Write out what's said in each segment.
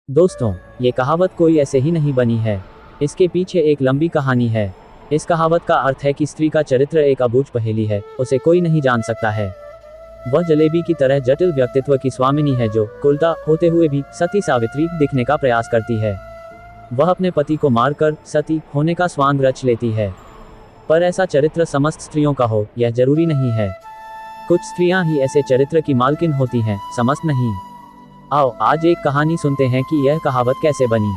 दोस्तों, ये कहावत कोई ऐसे ही नहीं बनी है। इसके पीछे एक लंबी कहानी है। इस कहावत का अर्थ है कि स्त्री का चरित्र एक अबूझ पहेली है, उसे कोई नहीं जान सकता है। वह जलेबी की तरह जटिल व्यक्तित्व की स्वामिनी है जो उल्टा होते हुए भी सती सावित्री दिखने का प्रयास करती है। वह अपने पति को मारकर सती होने का स्वांग रच लेती है। पर ऐसा चरित्र समस्त स्त्रियों का हो, यह जरूरी नहीं है। कुछ स्त्रियां ही ऐसे चरित्र की मालकिन होती हैं, समस्त नहीं। आओ आज एक कहानी सुनते हैं कि यह कहावत कैसे बनी।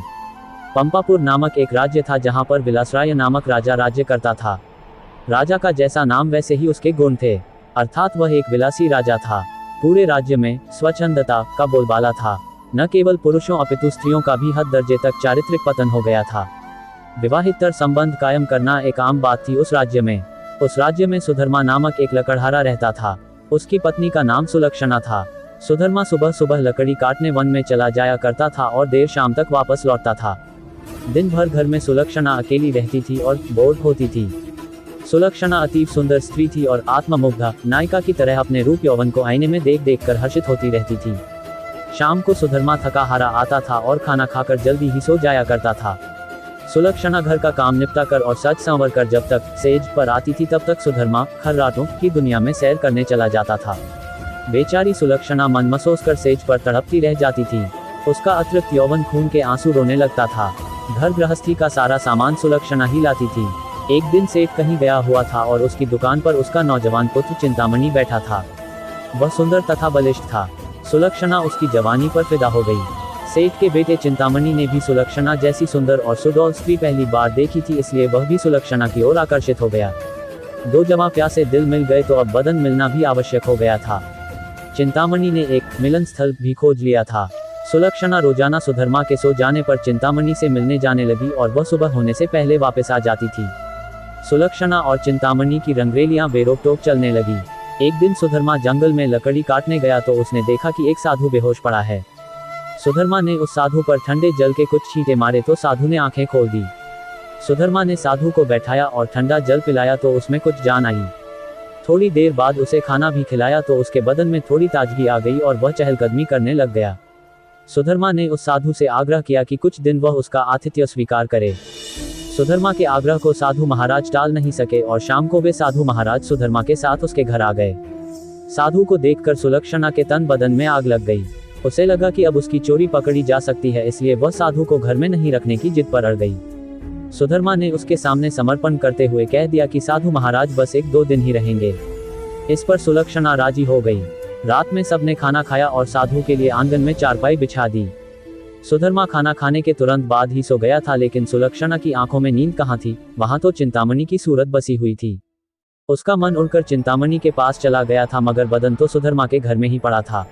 पंपापुर नामक एक राज्य था जहां पर विलासराय नामक राजा राज्य करता था। राजा का जैसा नाम वैसे ही उसके गुण थे, अर्थात वह एक विलासी राजा था। पूरे राज्य में स्वच्छंदता का बोलबाला था। न केवल पुरुषों अपितु स्त्रियों का भी हद दर्जे तक चारित्रिक पतन हो गया था। विवाहितर संबंध कायम करना एक आम बात थी उस राज्य में। उस राज्य में सुधर्मा नामक एक लकड़हारा रहता था। उसकी पत्नी का नाम सुलक्षणा था। सुधर्मा सुबह सुबह लकड़ी काटने वन में चला जाया करता था और देर शाम तक वापस लौटता था। दिन भर घर में सुलक्षणा अकेली रहती थी और बोर होती थी। सुलक्षणा अतीव सुंदर स्त्री थी और आत्ममुग्धा नायिका की तरह अपने रूप यौवन को आईने में देख देख कर हर्षित होती रहती थी। शाम को सुधर्मा थका हारा आता था और खाना खाकर जल्दी ही सो जाया करता था। सुलक्षणा घर का काम निपटा कर और सज संवर कर जब तक सेज पर आती थी तब तक सुधर्मा खर्राटों की दुनिया में सैर करने चला जाता था। बेचारी सुलक्षणा मन मसोस कर सेज पर तड़पती रह जाती थी। उसका अतिरिक्त यौवन खून के आंसू रोने लगता था। घर गृहस्थी का सारा सामान सुलक्षणा ही लाती थी। एक दिन सेठ कहीं गया हुआ था और उसकी दुकान पर उसका नौजवान पुत्र चिंतामणि बैठा था। वह सुंदर तथा बलिष्ठ था। सुलक्षणा उसकी जवानी पर फिदा हो गई। सेठ के बेटे चिंतामणि ने भी सुलक्षणा जैसी सुंदर और सुडौल स्त्री पहली बार देखी थी, इसलिए वह भी सुलक्षणा की ओर आकर्षित हो गया। दो जमा प्यासे दिल मिल गए तो अब बदन मिलना भी आवश्यक हो गया था। चिंतामणि ने एक मिलन स्थल भी खोज लिया था। सुलक्षणा रोजाना सुधर्मा के सो जाने पर चिंतामणि से मिलने जाने लगी और वह सुबह होने से पहले वापस आ जाती थी। सुलक्षणा और चिंतामणि की रंगरेलियां बेरोक टोक चलने लगी। एक दिन सुधर्मा जंगल में लकड़ी काटने गया तो उसने देखा कि एक साधु बेहोश पड़ा है। सुधर्मा ने उस साधु पर ठंडे जल के कुछ छींटे मारे तो साधु ने आंखें खोल दी। सुधर्मा ने साधु को बैठाया और ठंडा जल पिलाया तो उसमें कुछ जान आई। थोड़ी देर बाद उसे खाना भी खिलाया तो उसके बदन में थोड़ी ताजगी आ गई और वह चहलकदमी करने लग गया। सुधर्मा ने उस साधु से आग्रह किया कि कुछ दिन वह उसका आतिथ्य स्वीकार करे। सुधर्मा के आग्रह को साधु महाराज टाल नहीं सके और शाम को वे साधु महाराज सुधर्मा के साथ उसके घर आ गए। साधु को देखकर सुलक्षणा के तन बदन में आग लग गई। उसे लगा कि अब उसकी चोरी पकड़ी जा सकती है, इसलिए वह साधु को घर में नहीं रखने की जिद पर अड़ गई। सुधर्मा ने उसके सामने समर्पण करते हुए कह दिया कि साधु महाराज बस 1-2 दिन ही रहेंगे। इस पर सुलक्षणा राजी हो गई। रात में सबने खाना खाया और साधु के लिए आंगन में चारपाई बिछा दी। सुधर्मा खाना खाने के तुरंत बाद ही सो गया था, लेकिन सुलक्षणा की आंखों में नींद कहाँ थी, वहां तो चिंतामणि की सूरत बसी हुई थी। उसका मन उड़कर चिंतामणि के पास चला गया था, मगर बदन तो सुधर्मा के घर में ही पड़ा था।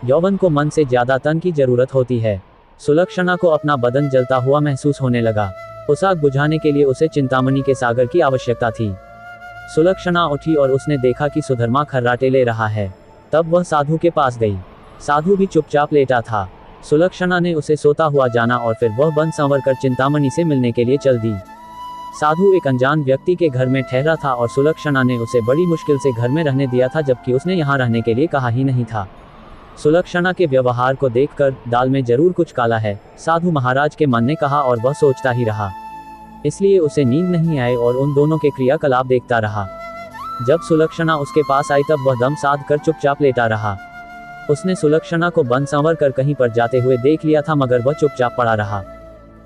यौवन को मन से ज्यादा तन की जरूरत होती है। सुलक्षणा को अपना बदन जलता हुआ महसूस होने लगा। उस आग बुझाने के लिए उसे चिंतामणि के सागर की आवश्यकता थी। सुलक्षणा उठी और उसने देखा कि सुधर्मा खर्राटे ले रहा है। तब वह साधु के पास गई। साधु भी चुपचाप लेटा था। सुलक्षणा ने उसे सोता हुआ जाना और फिर वह बन संवर कर चिंतामणि से मिलने के लिए चल दी। साधु एक अनजान व्यक्ति के घर में ठहरा था और सुलक्षणा ने उसे बड़ी मुश्किल से घर में रहने दिया था, जबकि उसने यहाँ रहने के लिए कहा ही नहीं था। सुलक्षणा के व्यवहार को देखकर दाल में जरूर कुछ काला है, साधु महाराज के मन ने कहा और वह सोचता ही रहा। इसलिए उसे नींद नहीं आई और उन दोनों के क्रियाकलाप देखता रहा। जब सुलक्षणा उसके पास आई तब वह दम साध कर चुपचाप लेटा रहा। उसने सुलक्षणा को बन संवर कर कहीं पर जाते हुए देख लिया था, मगर वह चुपचाप पड़ा रहा।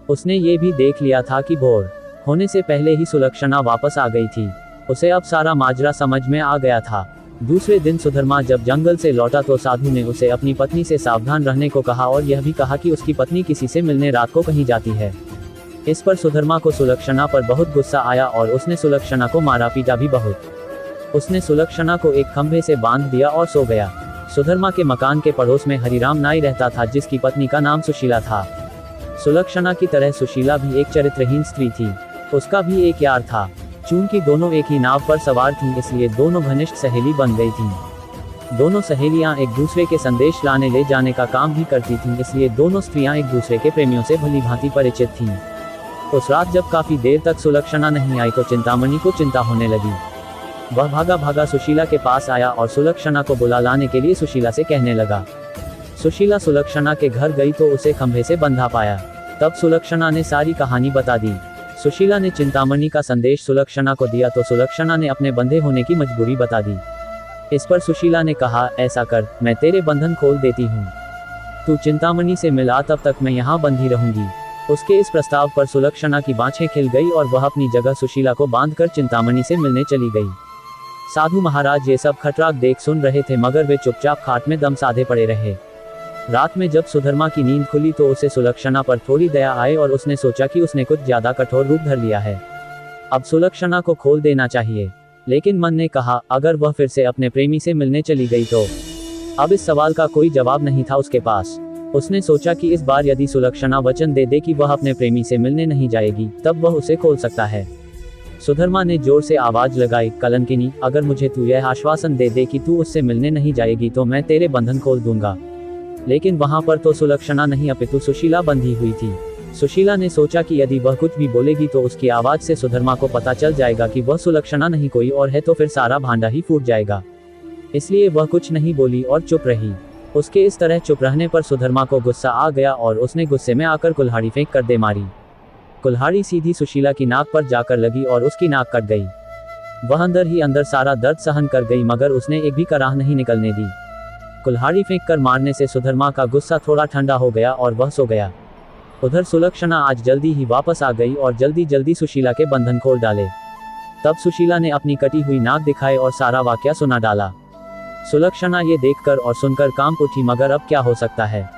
उसने ये भी देख लिया था कि भोर होने से पहले ही सुलक्षणा वापस आ गई थी। उसे अब सारा माजरा समझ में आ गया था। दूसरे दिन सुधर्मा जब जंगल से लौटा तो साधु ने उसे अपनी पत्नी से सावधान रहने को कहा और यह भी कहा कि उसकी पत्नी किसी से मिलने रात को कहीं जाती है। इस पर सुधर्मा को सुलक्षणा पर बहुत गुस्सा आया और उसने सुलक्षणा को मारा पीटा भी बहुत। उसने सुलक्षणा को एक खंभे से बांध दिया और सो गया। सुधर्मा के मकान के पड़ोस में हरिराम नाई रहता था, जिसकी पत्नी का नाम सुशीला था। सुलक्षणा की तरह सुशीला भी एक चरित्रहीन स्त्री थी। उसका भी एक यार था। चूंकि दोनों एक ही नाव पर सवार थीं, इसलिए दोनों घनिष्ठ सहेली बन गई थीं। दोनों सहेलियां एक दूसरे के संदेश लाने ले जाने का काम भी करती थीं, इसलिए दोनों स्त्रियां एक दूसरे के प्रेमियों से भली भांति परिचित थीं। उस रात जब काफी देर तक सुलक्षणा नहीं आई तो चिंतामणि को चिंता होने लगी। वह भागा भागा सुशीला के पास आया और सुलक्षणा को बुला लाने के लिए सुशीला से कहने लगा। सुशीला सुलक्षणा के घर गई तो उसे खंभे से बंधा पाया। तब सुलक्षणा ने सारी कहानी बता दी। सुशीला ने चिंतामणि का संदेश सुलक्षणा को दिया तो सुलक्षणा ने अपने बंधे होने की मजबूरी बता दी। इस पर सुशीला ने कहा, ऐसा कर, मैं तेरे बंधन खोल देती हूँ, तू चिंतामणि से मिला, तब तक मैं यहाँ बंधी रहूंगी। उसके इस प्रस्ताव पर सुलक्षणा की बाँछें खिल गई और वह अपनी जगह सुशीला को बांधकर चिंतामणि से मिलने चली गई। साधु महाराज ये सब खटराक देख सुन रहे थे, मगर वे चुपचाप खाट में दम साधे पड़े रहे। रात में जब सुधर्मा की नींद खुली तो उसे सुलक्षणा पर थोड़ी दया आई और उसने सोचा कि उसने कुछ ज्यादा कठोर रूप धर लिया है, अब सुलक्षणा को खोल देना चाहिए। लेकिन मन ने कहा, अगर वह फिर से अपने प्रेमी से मिलने चली गई तो? अब इस सवाल का कोई जवाब नहीं था उसके पास। उसने सोचा कि इस बार यदि सुलक्षणा वचन दे दे कि वह अपने प्रेमी से मिलने नहीं जाएगी, तब वह उसे खोल सकता है। सुधर्मा ने जोर से आवाज लगाई, कलंकिनी, अगर मुझे तू यह आश्वासन दे दे कि तू उससे मिलने नहीं जाएगी तो मैं तेरे बंधन खोल दूंगा। लेकिन वहां पर तो सुलक्षणा नहीं अपितु सुशीला बंधी हुई थी। सुशीला ने सोचा कि यदि वह कुछ भी बोलेगी तो उसकी आवाज से सुधर्मा को पता चल जाएगा कि वह सुलक्षणा नहीं कोई और है, तो फिर सारा भांडा ही फूट जाएगा। इसलिए वह कुछ नहीं बोली और चुप रही। उसके इस तरह चुप रहने पर सुधर्मा को गुस्सा आ गया और उसने गुस्से में आकर कुल्हाड़ी फेंक कर दे मारी। कुल्हाड़ी सीधी सुशीला की नाक पर जाकर लगी और उसकी नाक कट गई। वह अंदर ही अंदर सारा दर्द सहन कर गई, मगर उसने एक भी कराह नहीं निकलने दी। कुल्हाड़ी फेंक कर मारने से सुधर्मा का गुस्सा थोड़ा ठंडा हो गया और वह सो गया। उधर सुलक्षणा आज जल्दी ही वापस आ गई और जल्दी जल्दी सुशीला के बंधन खोल डाले। तब सुशीला ने अपनी कटी हुई नाक दिखाई और सारा वाकया सुना डाला। सुलक्षणा ये देखकर और सुनकर कांप उठी, मगर अब क्या हो सकता है।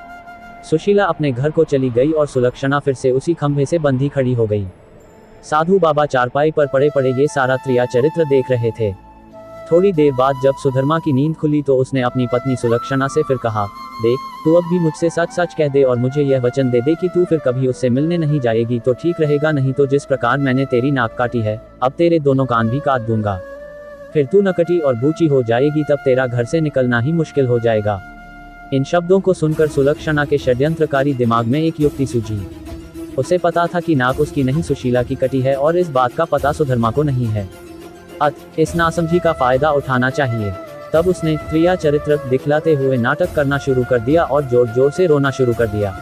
सुशीला अपने घर को चली गई और सुलक्षणा फिर से उसी खंभे से बंधी खड़ी हो गई। साधु बाबा चारपाई पर पड़े पड़े ये सारा त्रिया चरित्र देख रहे थे। थोड़ी देर बाद जब सुधर्मा की नींद खुली तो उसने अपनी पत्नी सुलक्षणा से फिर कहा, देख, तू अब भी मुझसे सच सच कह दे और मुझे यह वचन दे दे कि तू फिर कभी उससे मिलने नहीं जाएगी तो ठीक रहेगा, नहीं तो जिस प्रकार मैंने तेरी नाक काटी है, अब तेरे दोनों कान भी काट दूंगा। फिर तू नकटी और बूची हो जाएगी, तब तेरा घर से निकलना ही मुश्किल हो जाएगा। इन शब्दों को सुनकर सुलक्षणा के षड्यंत्रकारी दिमाग में एक युक्ति सूझी। उसे पता था कि नाक उसकी नहीं सुशीला की कटी है और इस बात का पता सुधर्मा को नहीं है। इस नासमझी का फायदा उठाना चाहिए। तब उसने त्रिया चरित्र दिखलाते हुए नाटक करना शुरू कर दिया और जोर जोर से रोना शुरू कर दिया।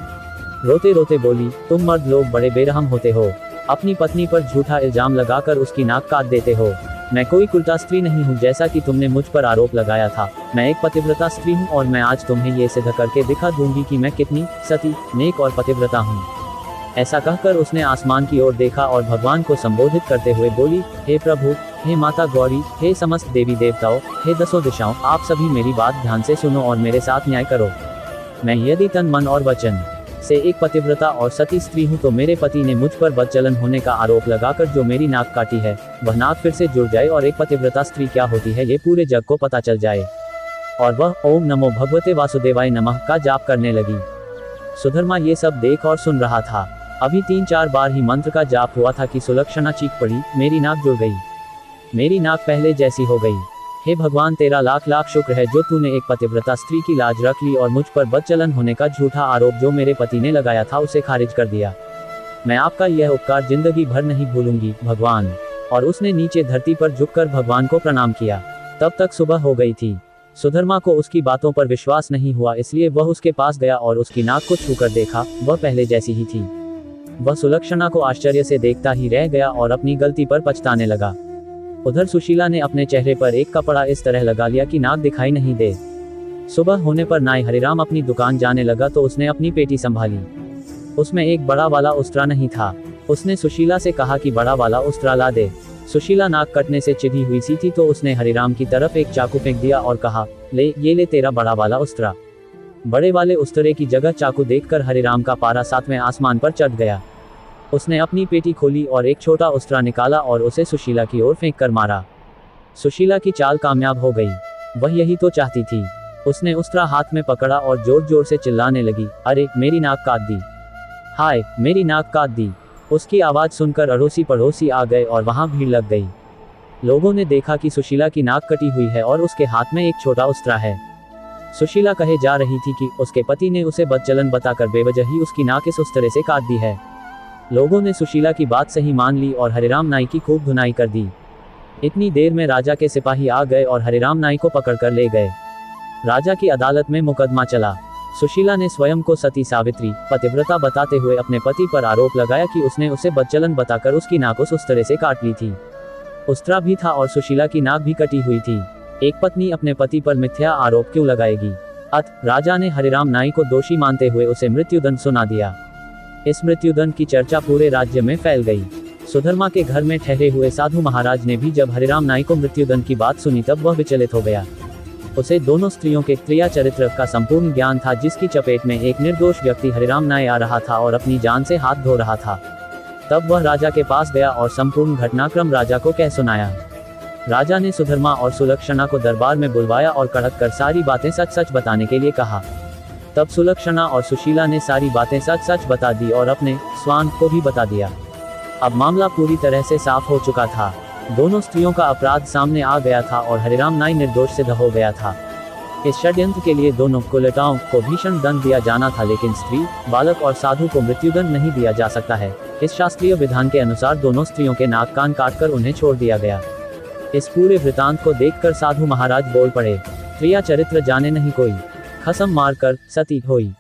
रोते रोते बोली, तुम मर्द लोग बड़े बेरहम होते हो, अपनी पत्नी पर झूठा इल्जाम लगाकर उसकी नाक काट देते हो। मैं कोई कुलटा स्त्री नहीं हूँ जैसा कि तुमने मुझ पर आरोप लगाया था। मैं एक पतिव्रता स्त्री हूँ और मैं आज तुम्हें ये सिद्ध करके दिखा दूंगी कि मैं कितनी सती, नेक और पतिव्रता हूँ। ऐसा कहकर उसने आसमान की ओर देखा और भगवान को संबोधित करते हुए बोली, हे प्रभु, हे माता गौरी, हे समस्त देवी देवताओं, हे दसों दिशाओं, आप सभी मेरी बात ध्यान से सुनो और मेरे साथ न्याय करो। मैं यदि तन मन और वचन से एक पतिव्रता और सती स्त्री हूँ तो मेरे पति ने मुझ पर बदचलन होने का आरोप लगाकर जो मेरी नाक काटी है, वह नाक फिर से जुड़ जाए और एक पतिव्रता स्त्री क्या होती है ये पूरे जग को पता चल जाए। और वह ओम नमो भगवते वासुदेवाय नमः का जाप करने लगी। सुधर्मा ये सब देख और सुन रहा था। अभी 3-4 बार ही मंत्र का जाप हुआ था कि सुलक्षणा चीख पड़ी, मेरी नाक जुड़ गई, मेरी नाक पहले जैसी हो गई। हे भगवान, तेरा लाख लाख शुक्र है जो तूने एक पतिव्रता स्त्री की लाज रख ली और मुझ पर बदचलन होने का झूठा आरोप जो मेरे पति ने लगाया था उसे खारिज कर दिया। मैं आपका यह उपकार जिंदगी भर नहीं भूलूंगी भगवान। और उसने नीचे धरती पर झुककर भगवान को प्रणाम किया। तब तक सुबह हो गई थी। सुधर्मा को उसकी बातों पर विश्वास नहीं हुआ, इसलिए वह उसके पास गया और उसकी नाक को छूकर देखा, वह पहले जैसी ही थी। वह सुलक्षणा को आश्चर्य से देखता ही रह गया और अपनी गलती पर पछताने लगा। उधर सुशीला ने अपने चेहरे पर एक कपड़ा इस तरह लगा लिया कि नाक दिखाई नहीं दे। सुबह होने पर नाई हरिराम अपनी दुकान जाने लगा तो उसने अपनी पेटी संभाली। उसमें एक बड़ा वाला उस्तरा नहीं था। उसने सुशीला से कहा कि बड़ा वाला उस्तरा ला दे। सुशीला नाक कटने से चिढ़ी हुई सी थी तो उसने हरिराम की तरफ एक चाकू फेंक दिया और कहा, ये ले तेरा बड़ा वाला उस्तरा। बड़े वाले उस्तरे की जगह चाकू देखकर हरिराम का पारा 7वें आसमान पर चढ़ गया। उसने अपनी पेटी खोली और एक छोटा उस्तरा निकाला और उसे सुशीला की ओर फेंक कर मारा। सुशीला की चाल कामयाब हो गई। वह यही तो चाहती थी। उसने उस्तरा हाथ में पकड़ा और जोर जोर से चिल्लाने लगी, अरे मेरी नाक काट दी, हाय मेरी नाक काट दी। उसकी आवाज सुनकर अड़ोसी पड़ोसी आ गए और वहां भीड़ लग गई। लोगों ने देखा कि सुशीला की नाक कटी हुई है और उसके हाथ में एक छोटा उस्तरा है। सुशीला कहे जा रही थी कि उसके पति ने उसे बदचलन बताकर बेवजह ही उसकी नाक इस उस्तरे से काट दी है। लोगों ने सुशीला की बात सही मान ली और हरिराम नाई की खूब धुनाई कर दी। इतनी देर में राजा के सिपाही आ गए और हरिराम नाई को पकड़कर ले गए। राजा की अदालत में मुकदमा चला। सुशीला ने स्वयं को सती सावित्री पतिव्रता बताते हुए अपने पति पर आरोप लगाया कि उसने उसे बदचलन बताकर उसकी नाक उस तरह से काट ली थी। उस्तरा भी था और सुशीला की नाक भी कटी हुई थी। एक पत्नी अपने पति पर मिथ्या आरोप क्यों लगाएगी? अतः राजा ने हरिराम नाई को दोषी मानते हुए उसे मृत्युदंड सुना दिया। इस मृत्युदंड की चर्चा पूरे राज्य में फैल गई। सुधर्मा के घर में ठहरे हुए साधु महाराज ने भी जब हरिराम नाई को मृत्युदंड की बात सुनी तब वह विचलित हो गया। उसे दोनों स्त्रियों के क्रिया चरित्र का संपूर्ण ज्ञान था, जिसकी चपेट में एक निर्दोष व्यक्ति हरिराम नाई आ रहा था और अपनी जान से हाथ धो रहा था। तब वह राजा के पास गया और संपूर्ण घटनाक्रम राजा को कह सुनाया। राजा ने सुधर्मा और सुलक्षणा को दरबार में बुलवाया और कड़क कर सारी बातें सच सच बताने के लिए कहा। तब सुलक्षणा और सुशीला ने सारी बातें सच सच बता दी और अपने स्वान को भी बता दिया। अब मामला पूरी तरह से साफ हो चुका था। दोनों स्त्रियों का अपराध सामने आ गया था और हरिराम नाई निर्दोष सिद्ध हो गया था। इस षड्यंत्र के लिए दोनों कुलटाओं को भीषण दंड दिया जाना था, लेकिन स्त्री, बालक और साधु को मृत्युदंड नहीं दिया जा सकता है। इस शास्त्रीय विधान के अनुसार दोनों स्त्रियों के नाक कान काटकर उन्हें छोड़ दिया गया। इस पूरे वृतांत को देखकर साधु महाराज बोल पड़े, क्रिया चरित्र जाने नहीं कोई, खसम मारकर सती होई।